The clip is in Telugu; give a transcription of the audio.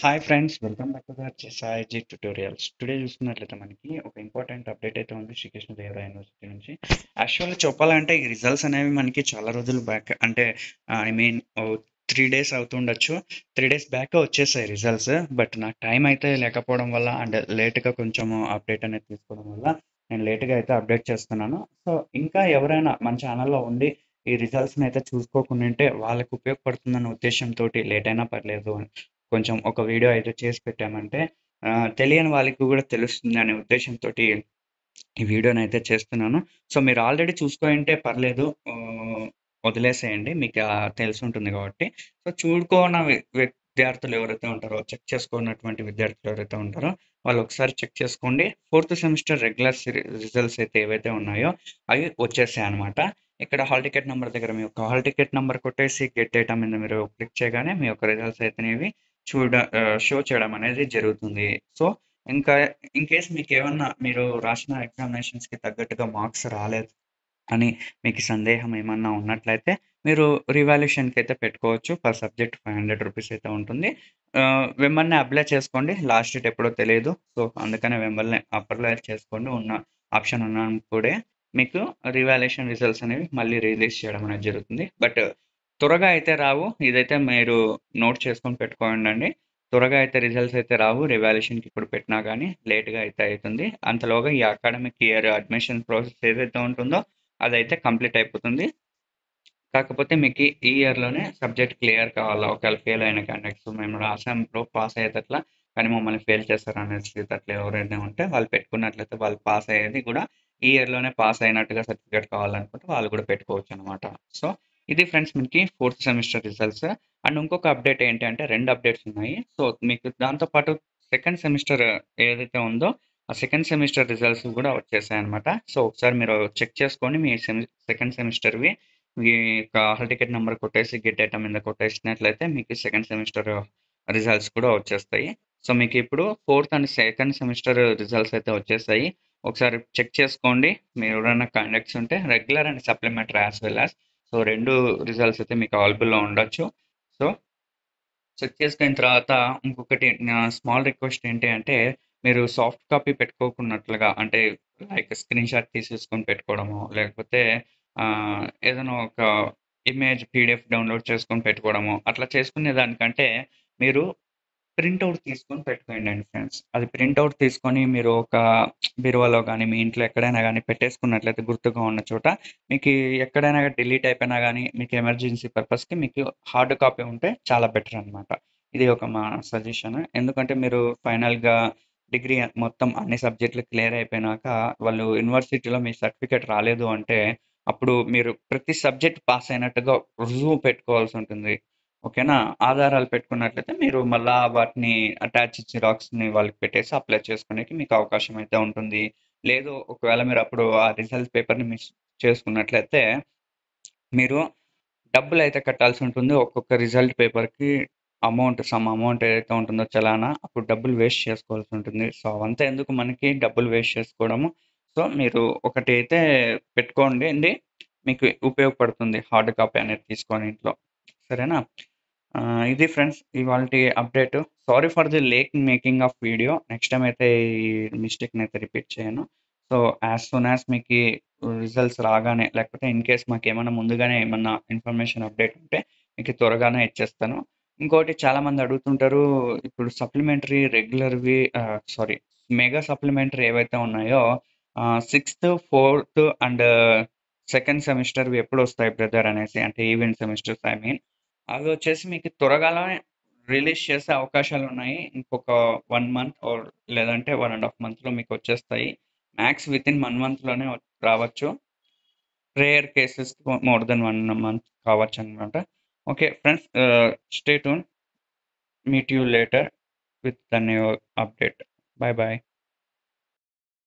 Hi friends, welcome back to the Saiji tutorials. Today చూస్తున్నట్లయితే మనకి ఒక ఇంపార్టెంట్ అప్డేట్ అయితే ఉంది శ్రీకృష్ణదేవరాయ యూనివర్సిటీ నుంచి. యాక్చువల్గా చెప్పాలంటే ఈ రిజల్ట్స్ అనేవి మనకి చాలా రోజులు బ్యాక్ అంటే ఐ మీన్ 3 డేస్ అవుతుండొచ్చు. 3 డేస్ బ్యాక్ వచ్చేసాయి రిజల్ట్స్. బట్ నాకు టైం అయితే లేకపోవడం వల్ల అండ్ లేట్గా కొంచెం అప్డేట్ అనేది తీసుకోవడం వల్ల నేను లేట్గా అయితే అప్డేట్ చేస్తున్నాను. సో ఇంకా ఎవరైనా మన ఛానల్లో ఉండి ఈ రిజల్ట్స్ని అయితే చూసుకోకుండా ఉంటే వాళ్ళకి ఉపయోగపడుతుందన్న ఉద్దేశంతో లేట్ అయినా పర్లేదు కొంచెం ఒక వీడియో అయితే చేసి పెట్టామంటే తెలియని వాళ్ళకి కూడా తెలుస్తుంది అనే ఉద్దేశంతో ఈ వీడియోని అయితే చేస్తున్నాను. సో మీరు ఆల్రెడీ చూసుకుంటే పర్లేదు, వదిలేసేయండి, మీకు తెలిసి ఉంటుంది కాబట్టి. సో చూడుకోని విద్యార్థులు ఎవరైతే ఉంటారో, చెక్ చేసుకున్నటువంటి విద్యార్థులు ఎవరైతే ఉంటారో వాళ్ళు ఒకసారి చెక్ చేసుకోండి. 4th సెమిస్టర్ రెగ్యులర్ రిజల్ట్స్ అయితే ఏవైతే ఉన్నాయో అవి వచ్చేసాయి అనమాట. ఇక్కడ హాల్ టికెట్ నెంబర్ దగ్గర మీ యొక్క హాల్ టికెట్ నెంబర్ కొట్టేసి గెట్ డేటా మీద మీరు క్లిక్ చేయగానే మీ యొక్క రిజల్ట్స్ అయితేనేవి షో చేయడం అనేది జరుగుతుంది. సో ఇంకా ఇన్ కేస్ మీకు ఏమన్నా మీరు రాసిన ఎగ్జామినేషన్స్కి తగ్గట్టుగా మార్క్స్ రాలేదు అని మీకు సందేహం ఏమన్నా ఉన్నట్లయితే మీరు రివాల్యూషన్కి అయితే పెట్టుకోవచ్చు. పర్ సబ్జెక్ట్ 500 రూపీస్ అయితే ఉంటుంది. వెంబడినే అప్లై చేసుకోండి, లాస్ట్ డేట్ ఎప్పుడో తెలియదు. సో అందుకనే వెంబడినే అప్లై చేసుకోండి. ఉన్న ఆప్షన్ ఉన్నప్పుడే మీకు రివాల్యూషన్ రిజల్ట్స్ అనేవి మళ్ళీ రిలీజ్ చేయడం అనేది జరుగుతుంది. బట్ త్వరగా అయితే రావు, ఇదైతే మీరు నోట్ చేసుకొని పెట్టుకోండి. త్వరగా అయితే రిజల్ట్స్ అయితే రావు, రివాల్యూషన్కి ఇప్పుడు పెట్టినా కానీ లేట్గా అయితే అవుతుంది. అంతలోగా ఈ అకాడమిక్ ఇయర్ అడ్మిషన్ ప్రాసెస్ ఏదైతే ఉంటుందో అదైతే కంప్లీట్ అయిపోతుంది. కాకపోతే మీకు ఈ ఇయర్లోనే సబ్జెక్ట్ క్లియర్ కావాలా, ఒకవేళ ఫెయిల్ అయిన క్యాండిడేట్స్ మేము రాసాంలో పాస్ అయ్యేటట్లా కానీ మమ్మల్ని ఫెయిల్ చేస్తారు అనేసి అట్లా ఎవరైనా ఉంటే వాళ్ళు పెట్టుకున్నట్లయితే వాళ్ళు పాస్ అయ్యేది కూడా ఈ ఇయర్లోనే పాస్ అయినట్టుగా సర్టిఫికేట్ కావాలనుకుంటే వాళ్ళు కూడా పెట్టుకోవచ్చు అనమాట. సో ఇది ఫ్రెండ్స్ మనకి 4th సెమిస్టర్ రిజల్ట్స్. అండ్ ఇంకొక అప్డేట్ ఏంటి అంటే 2 అప్డేట్స్ ఉన్నాయి. సో మీకు దాంతోపాటు సెకండ్ సెమిస్టర్ ఏదైతే ఉందో ఆ సెకండ్ సెమిస్టర్ రిజల్ట్స్ కూడా వచ్చేసాయి అనమాట. సో ఒకసారి మీరు చెక్ చేసుకొని మీ సెకండ్ సెమిస్టర్వి మీ యొక్క హాల్ టికెట్ నెంబర్ కొట్టేసి గెట్ డేటా మీద కొట్టేసినట్లయితే మీకు సెకండ్ సెమిస్టర్ రిజల్ట్స్ కూడా వచ్చేస్తాయి. సో మీకు ఇప్పుడు 4th and second semester results అయితే వచ్చేసాయి. ఒకసారి చెక్ చేసుకోండి. మీరు ఎవరైనా కండక్ట్స్ ఉంటే regular and supplementary as well as so 2 results అయితే మీకు అవైలబుల్లో ఉండొచ్చు. సో చెక్ చేసుకున్న తర్వాత ఇంకొకటి స్మాల్ రిక్వెస్ట్ ఏంటి అంటే మీరు సాఫ్ట్ కాపీ పెట్టుకోకున్నట్లుగా అంటే లైక్ స్క్రీన్ షాట్ తీసేసుకొని పెట్టుకోవడము, లేకపోతే ఏదైనా ఒక ఇమేజ్ పీడిఎఫ్ డౌన్లోడ్ చేసుకొని పెట్టుకోవడము, అట్లా చేసుకునే దానికంటే మీరు ప్రింట్అవుట్ తీసుకొని పెట్టుకోండి ఫ్రెండ్స్. అది ప్రింట్అవుట్ తీసుకొని మీరు ఒక బీరువాలో కానీ మీ ఇంట్లో ఎక్కడైనా కానీ పెట్టేసుకున్నట్లయితే గుర్తుగా ఉన్న చోట మీకు ఎక్కడైనా డిలీట్ అయిపోయినా కానీ మీకు ఎమర్జెన్సీ పర్పస్కి మీకు హార్డ్ కాపీ ఉంటే చాలా బెటర్ అనమాట. ఇది ఒక మా సజెషన్. ఎందుకంటే మీరు ఫైనల్గా డిగ్రీ మొత్తం అన్ని సబ్జెక్టులు క్లియర్ అయిపోయినాక వాళ్ళు యూనివర్సిటీలో మీ సర్టిఫికేట్ రాలేదు అంటే అప్పుడు మీరు ప్రతి సబ్జెక్ట్ పాస్ అయినట్టుగా రుజువు పెట్టుకోవాల్సి ఉంటుంది. ఓకేనా? ఆధారాలు పెట్టుకున్నట్లయితే మీరు మళ్ళా వాటిని అటాచ్ జిరాక్స్‌ని వాళ్ళకి పెట్టేసి అప్లై చేసుకునేకి మీకు అవకాశం అయితే ఉంటుంది. లేదు ఒకవేళ మీరు అప్పుడు ఆ రిజల్ట్ పేపర్‌ని మిస్ చేసుకున్నట్లయితే మీరు డబ్బులైతే కట్టాల్సి ఉంటుంది. ఒక్కొక్క రిజల్ట్ పేపర్‌కి సమ్ అమౌంట్ ఏదైతే ఉంటుందో చలానా అప్పుడు డబ్బులు వేస్ట్ చేసుకోవాల్సి ఉంటుంది. సో అవంతా ఎందుకు మనకి డబ్బులు వేస్ట్ చేసుకోవడము. సో మీరు ఒకటి అయితే పెట్టుకోండి, మీకు ఉపయోగపడుతుంది హార్డ్ కాపీ అనేది తీసుకొని ఇంట్లో. సరేనా? ఇది ఫ్రెండ్స్ ఇవాల్టి update. Sorry for the late making of video. Next time అయితే ఈ మిస్టేక్‌ని అయితే రిపీట్ చేయను. సో యాజ్ సూన్ యాజ్ మీకు రిజల్ట్స్ రాగానే లేకపోతే ఇన్ కేస్ మాకేమన్నా ముందుగానే ఏమన్నా ఇన్ఫర్మేషన్ అప్డేట్ ఉంటే మీకు త్వరగానే ఇచ్చేస్తాను. ఇంకోటి చాలామంది అడుగుతుంటారు, ఇప్పుడు సప్లిమెంటరీ రెగ్యులర్‌వి సారీ మెగా సప్లిమెంటరీ ఏవైతే ఉన్నాయో 6th, 4th అండ్ సెకండ్ సెమిస్టర్‌వి ఎప్పుడొస్తాయి బ్రదర్ అనేసి, అంటే ఈవెంట్ సెమిస్టర్స్ ఐ మీన్. అవి వచ్చేసి మీకు త్వరగానే రిలీజ్ చేసే అవకాశాలున్నాయి. ఇంకొక 1 మంత్ ఆర్ లేదంటే 1 మంత్‌లో మీకు వచ్చేస్తాయి. మ్యాక్స్ వితిన్ 1 మంత్‌లోనే రావచ్చు. Rare cases more than 1 month కావచ్చనమాట. Okay friends, stay tune. Meet you later with the new update. Bye by.